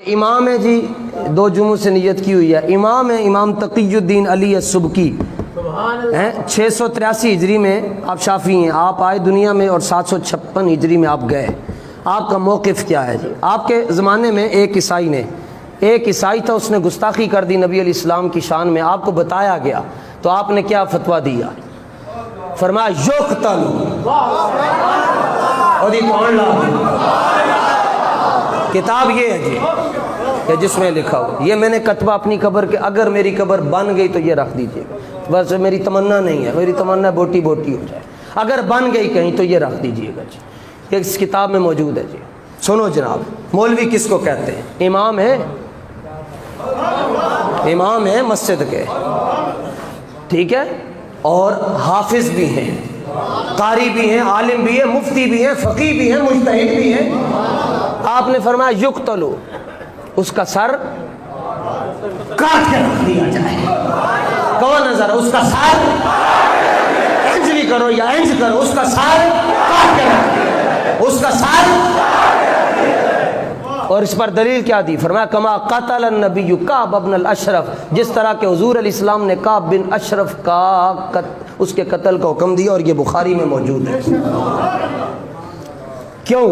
امام ہے جی، دو جمعوں سے نیت کی ہوئی ہے۔ امام ہے امام تقی الدین علی السبکی ہیں، 683 ہجری میں آپ شافعی ہیں، آپ آئے دنیا میں اور 756 ہجری میں آپ گئے۔ آپ کا موقف کیا ہے جی؟ آپ کے زمانے میں ایک عیسائی تھا، اس نے گستاخی کر دی نبی علیہ السلام کی شان میں، آپ کو بتایا گیا تو آپ نے کیا فتویٰ دیا؟ فرمایا یقتل، اور یہ کون لا کتاب یہ ہے جی کہ جس میں لکھا ہو، یہ میں نے کتبہ اپنی قبر کے، اگر میری قبر بن گئی تو یہ رکھ دیجئے، بس میری تمنا نہیں ہے، میری تمنا بوٹی بوٹی ہو جائے، اگر بن گئی کہیں تو یہ رکھ دیجئے گا جی، یہ اس کتاب میں موجود ہے جی۔ سنو جناب، مولوی کس کو کہتے ہیں؟ امام ہے مسجد کے، ٹھیک ہے، اور حافظ بھی ہیں، قاری بھی ہیں، عالم بھی ہیں، مفتی بھی ہیں، فقیہ بھی ہیں، مجتہد بھی ہیں۔ آپ نے فرمایا یقتلو، اس کا سر کاٹ کے رکھ دیا جائے۔ کون نظر اس کا سر انج بھی کرو یا انج کرو، اس کا سر کاٹ کے رکھ دیا، اس کا سر۔ اور اس پر دلیل کیا دی؟ فرمایا کما قتل النبی کعب بن الاشرف، جس طرح کہ حضور علیہ السلام نے کعب بن اشرف کا اس کے قتل کا حکم دیا، اور یہ بخاری میں موجود ہے۔ کیوں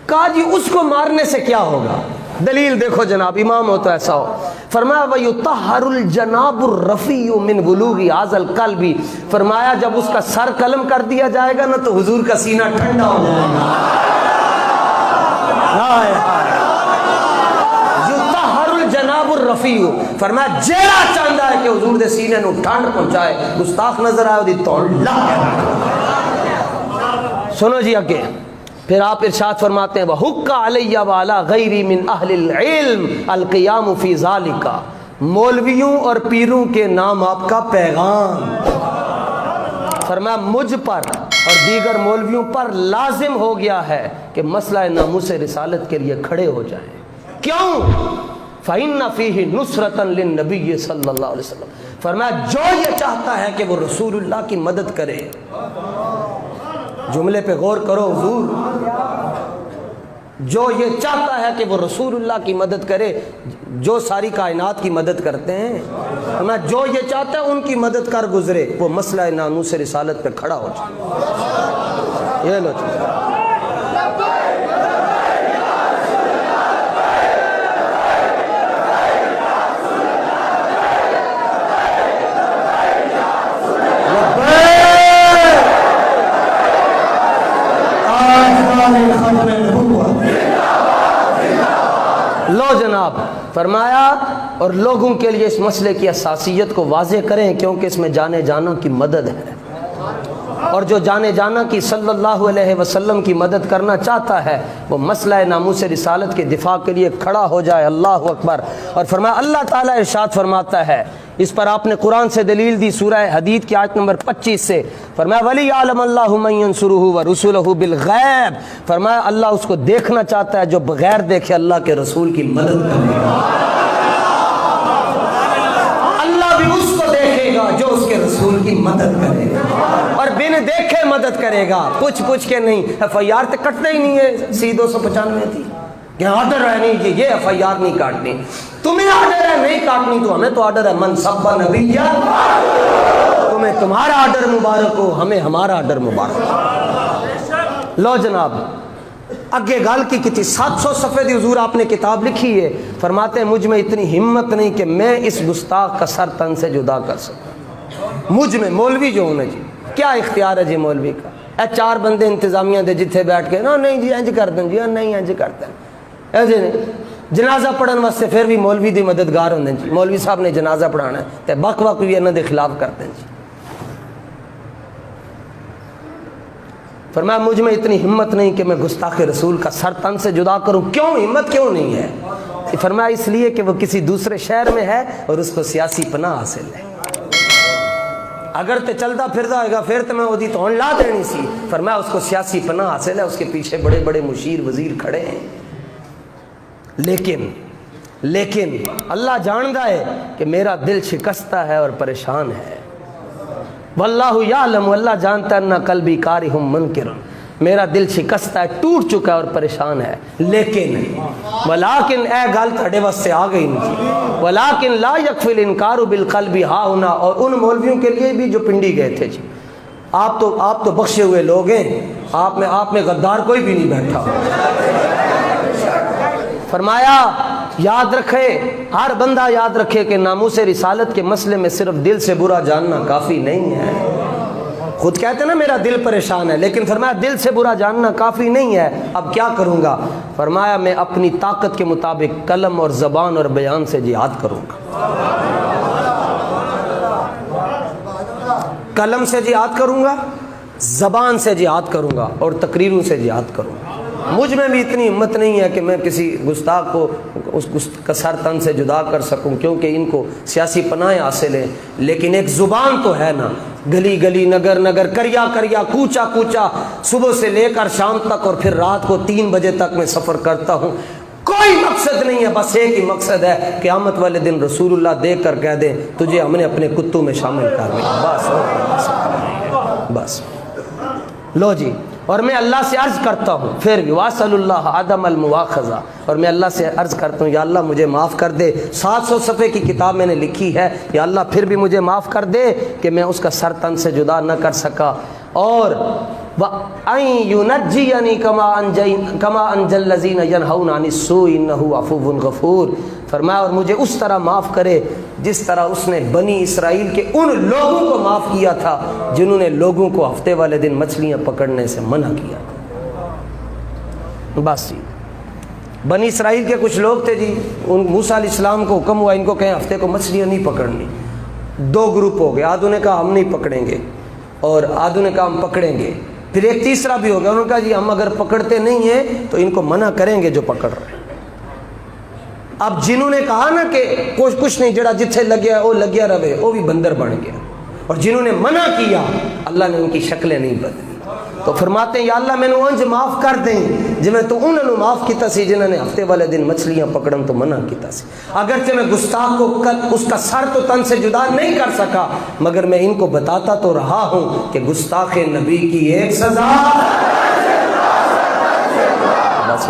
کہا جی اس کو مارنے سے کیا ہوگا؟ دلیل دیکھو جناب، امام ہو تو ایسا ہو۔ فرمایا وَيُطَهَّرُ الْجَنَابُ الرَّفِيُّ مِنْ بُلُوغِ هَذَا الْقَلْبِ، فرمایا جب اس کا سر قلم کر دیا جائے گا نا تو حضور کا سینہ ٹھنڈا ہو جائے گا۔ یُطَهَّرُ الْجَنَابُ الرَّفِيُّ، فرمایا جیڑا چاہتا ہے کہ حضور دے سینے نو ٹھنڈ پہنچائے، گستاخ نظر آئے دی توڑ لا۔ سنو جی آگے، پھر آپ ارشاد فرماتے ہیں وَحُقَّ عَلَيَّ وَعَلَى غَيْرِي مِنْ أَهْلِ الْعِلْمِ الْقِيَامُ فِي ذَلِكَ، مولویوں اور پیروں کے نام آپ کا پیغام۔ فرمایا مجھ پر اور دیگر مولویوں پر لازم ہو گیا ہے کہ مسئلہ ناموس رسالت کے لیے کھڑے ہو جائیں۔ کیوں؟ فَإِنَّ فِيهِ نُصْرَةً لِلنَّبِيِّ صلی اللہ علیہ وسلم، فرمایا جو یہ چاہتا ہے کہ وہ رسول اللہ کی مدد کرے، جملے پہ غور کرو حضور، جو یہ چاہتا ہے کہ وہ رسول اللہ کی مدد کرے، جو ساری کائنات کی مدد کرتے ہیں، جو یہ چاہتا ہے ان کی مدد کر گزرے، وہ مسئلہ ناموس رسالت پہ کھڑا ہو جائے۔ یہ لو لو جناب، فرمایا اور لوگوں کے لیے اس مسئلے کی اساسیت کو واضح کریں، کیونکہ اس میں جانے جانا کی مدد ہے، اور جو جانے جانا کی صلی اللہ علیہ وسلم کی مدد کرنا چاہتا ہے وہ مسئلہ ناموس رسالت کے دفاع کے لیے کھڑا ہو جائے۔ اللہ اکبر۔ اور فرمایا اللہ تعالیٰ ارشاد فرماتا ہے، اس پر آپ نے قرآن سے دلیل دی سورہ حدید کی آیت نمبر 25 سے، فرمایا وَلِيَعْلَمَ اللَّهُ مَن يَنصُرُهُ وَرُسُلَهُ بِالْغَيْبِ، فرمایا اللہ اس کو دیکھنا چاہتا ہے جو بغیر دیکھے اللہ کے رسول کی مدد کرے گا، اللہ بھی اس کو دیکھے گا جو اس کے رسول کی مدد کرے گا، اور بن دیکھے مدد کرے گا، پوچھ کے نہیں۔ ایف آئی آر تے کٹنا ہی نہیں ہے، سی 295 تھی کہ آرڈر ہے نہیں کہ یہ ایف آئی آر نہیں کاٹنی، تمہیں آرڈر ہے نہیں کاٹنی تو ہمیں تو آرڈر ہے من سب نبی، تمہیں تمہارا آرڈر مبارک ہو، ہمیں ہمارا آرڈر مبارک ہو۔ لو جناب، اگے گال کی تھی 700 صفحے دی حضور آپ نے کتاب لکھی ہے، فرماتے ہیں مجھ میں اتنی ہمت نہیں کہ میں اس گستاخ کا سر تن سے جدا کر سکوں۔ مجھ میں مولوی جو ہونا جی، کیا اختیار ہے جی مولوی کا؟ اے چار بندے انتظامیہ دے جتھے بیٹھ کے نا نہیں جی انج کر دیں جی، نہیں انج کرتے ہیں، ایسے نہیں۔ جنازہ پڑھن واسطے پھر بھی مولوی دی مددگار ہوندے جی، مولوی صاحب نے جنازہ پڑھانا ہے تے بک وق بھی انہاں دے خلاف کرتے ہیں جی۔ فرمایا مجھ میں اتنی ہمت نہیں کہ میں گستاخ رسول کا سر تن سے جدا کروں۔ کیوں ہمت کیوں نہیں ہے؟ فرمایا اس لیے کہ وہ کسی دوسرے شہر میں ہے اور اس کو سیاسی پناہ حاصل ہے، اگر تے چلتا پھرتا ہوئے گا پھر تو میں وہ دی تو لا دینی سی۔ فرمایا اس کو سیاسی پناہ حاصل ہے، اس کے پیچھے بڑے بڑے مشیر وزیر کھڑے ہیں، لیکن اللہ جانتا ہے کہ میرا دل شکستہ ہے اور پریشان ہے۔ واللہ یعلم، اللہ جانتا ہے نہ قلبی کارہم منکر، میرا دل شکستہ ہے, ٹوٹ چکا ہے اور پریشان ہے. لیکن ولیکن اے گل تھوڑے واسطے آ گئی نہیں, ولیکن لا یکفی الانکار بالقلب ہا ہونا. اور ان مولویوں کے لیے بھی جو پنڈی گئے تھے جی, آپ تو بخشے ہوئے لوگ ہیں, آپ میں غدار کوئی بھی نہیں بیٹھا. فرمایا یاد رکھے, ہر بندہ یاد رکھے کہ ناموس رسالت کے مسئلے میں صرف دل سے برا جاننا کافی نہیں ہے. خود کہتے ہیں نا میرا دل پریشان ہے, لیکن فرمایا دل سے برا جاننا کافی نہیں ہے. اب کیا کروں گا؟ فرمایا میں اپنی طاقت کے مطابق قلم اور زبان اور بیان سے جہاد کروں گا. قلم سے جہاد کروں گا, زبان سے جہاد کروں گا, اور تقریروں سے جہاد کروں گا. مجھ میں بھی اتنی ہمت نہیں ہے کہ میں کسی گستاخ کو اس کا سر تن سے جدا کر سکوں, کیونکہ ان کو سیاسی پناہیں حاصل ہیں. لیکن ایک زبان تو ہے نا, گلی گلی نگر نگر کریا کریا کوچا کوچا, صبح سے لے کر شام تک, اور پھر رات کو 3 بجے تک میں سفر کرتا ہوں. کوئی مقصد نہیں ہے, بس ایک ہی مقصد ہے, قیامت والے دن رسول اللہ دیکھ کر کہہ دیں تجھے ہم نے اپنے کتوں میں شامل کر لیا. بس لو جی. اور میں اللہ سے عرض کرتا ہوں پھر واسل اللہ عدم المواخذہ, اور میں اللہ سے عرض کرتا ہوں یا اللہ مجھے معاف کر دے. 700 صفحے کی کتاب میں نے لکھی ہے, یا اللہ پھر بھی مجھے معاف کر دے کہ میں اس کا سر تن سے جدا نہ کر سکا. اور وَأَن يُنَجِّيَنِي كَمَا أَنجَى الَّذِينَ يَنْهَوْنَ عَنِ السُّوءِ إِنَّهُ عَفُوٌّ غَفُورٌ. فرمایا اور مجھے اس طرح معاف کرے جس طرح اس نے بنی اسرائیل کے ان لوگوں کو معاف کیا تھا جنہوں نے لوگوں کو ہفتے والے دن مچھلیاں پکڑنے سے منع کیا. بس جی, بنی اسرائیل کے کچھ لوگ تھے جی, ان موسیٰ علیہ السلام کو حکم ہوا ان کو کہیں ہفتے کو مچھلیاں نہیں پکڑنی. 2 گروپ ہو گئے, آدھوں نے کہا ہم نہیں پکڑیں گے, اور آدھوں نے کہا ہم پکڑیں گے. پھر ایک تیسرا بھی ہو گیا, انہوں نے کہا جی ہم اگر پکڑتے نہیں ہیں تو ان کو منع کریں گے جو پکڑ رہے ہیں. اب جنہوں نے کہا نا کہ کچھ نہیں, جڑا جتھے لگیا وہ لگیا رہے, وہ بھی بندر بن گیا. اور جنہوں نے منع کیا اللہ نے ان کی شکلیں نہیں بدلی. تو فرماتے ہیں یا اللہ میں نے انج معاف کر دیں جی میں تو انہوں نے معاف کیتا سی جنہوں نے ہفتے والے دن مچھلیاں پکڑن تو منع کیتا سی. اگرچہ میں گستاخ کو اس کا سر تو تن سے جدا نہیں کر سکا, مگر میں ان کو بتاتا تو رہا ہوں کہ گستاخ نبی کی ایک سزا. بس